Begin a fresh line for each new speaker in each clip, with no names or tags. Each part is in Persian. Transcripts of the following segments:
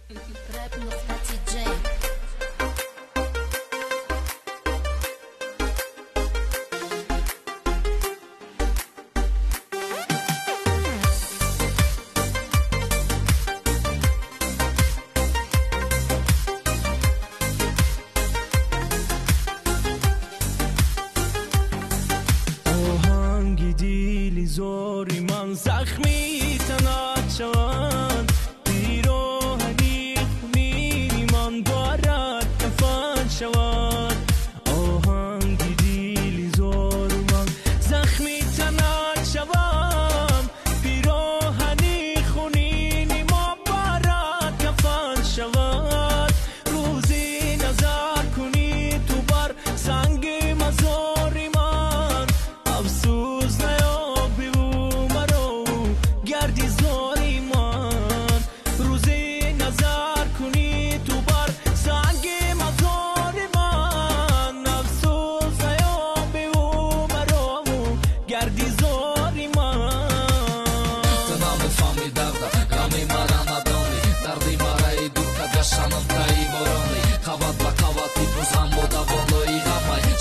rap.dj
زوری من زخمی تنت شوند پیراهنی خونینی من بارد کفن شود آهنگی دیلی زوری من زخمی تنت شوند پیراهنی خونینی من بارد کفن شود روزی نظر کنی تو بر سنگ مزاری من افسوس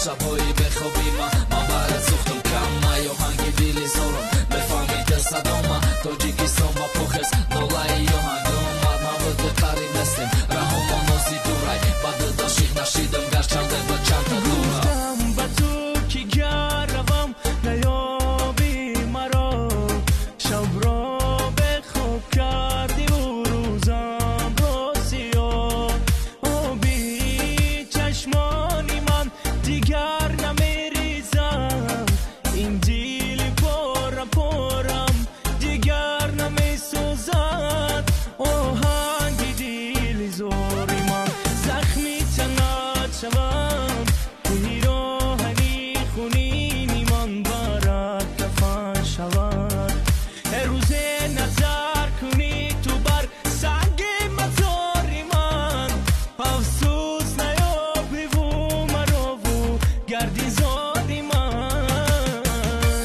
شبایی بخوابی من برات سوختم کم آهنگی دیلی زورم بفهمی دل صدام تاجیکستان و پوخس نولایی آهنگم من بود قریب نستیم رهما نوزی دورای بعد داشیخ نشیدم گرچنده با چند تا دورا
گفتم با تو که گروم نیابی مرا شب را به خواب کردی و روزم رو سیاه آبی چشمانی من دیگر نمیریزم این دیل پرم پرم دیگر نمیسوزد آهنگی دیلی زوری من زخمی تنت شوم پیراهنی خونینی من برات کفن شود هر روز نظر کنی تو بر سنگ مزاری من افسوس نیابی و مرا و گردی زاری من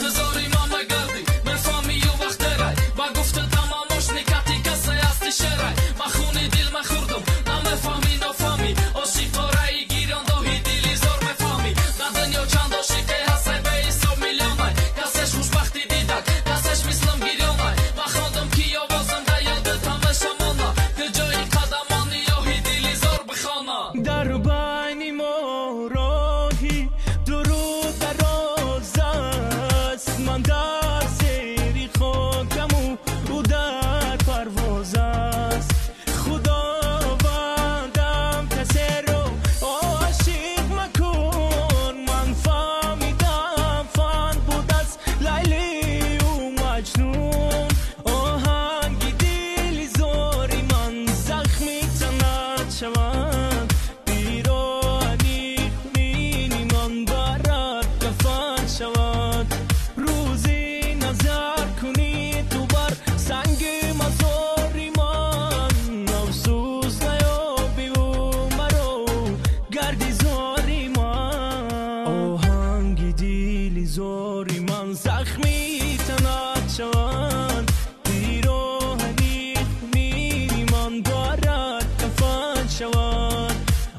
تو زاری من مگردی بفهمی و وقت رای و گفته تمامش نکتی کسی هستی شرای من خونی دل من خوردم نمیفهمی نفهمی عاشق رای گیران داهی دیلی زور میفهمی در دنیا چند عاشقی هستی به حساب میلیونای کسش خوشبختی دیدک کسش مثلم گیریونای من خواندم که آوازم در یادت همه شمانا که جای قدمانی یاهی دیلی زور بخوانا
در بین ما راهی درود دراز است من در سری خاکم او در پرواز است خداوندم کسی رو عاشق مکن من فهمیدم فن بود از لیلی و مجنون آهنگی دیلی زوری من زخمی تنت شوند پیراهنی خونینی من برات کفن شود روزی نظر کنی تو بر سنگ مزاری من افسوس نیابی و مرا گردی زاری من آهنگی دیلی زوری من زخمی تنت شوند پیراهنی خونینی من برات کفن شود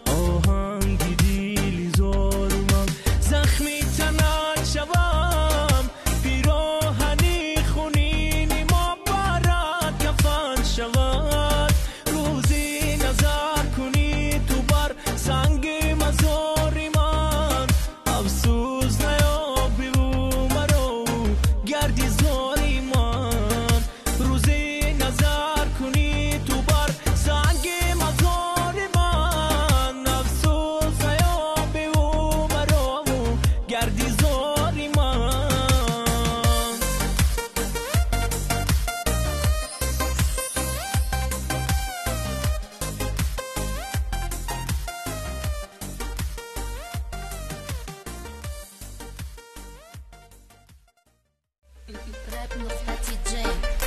آهنگی دیلی زوری من زخمی تنت شوم پیراهنی خونینی من برات کفن شود روزی نظر کنی تو بر سنگ مزاری من افسوس نیابی و مرا گردی زاری من روزی نظر کنی تو بر سنگ مزاری من افسوس نیابی و مرا گردی زاری من
rap.dj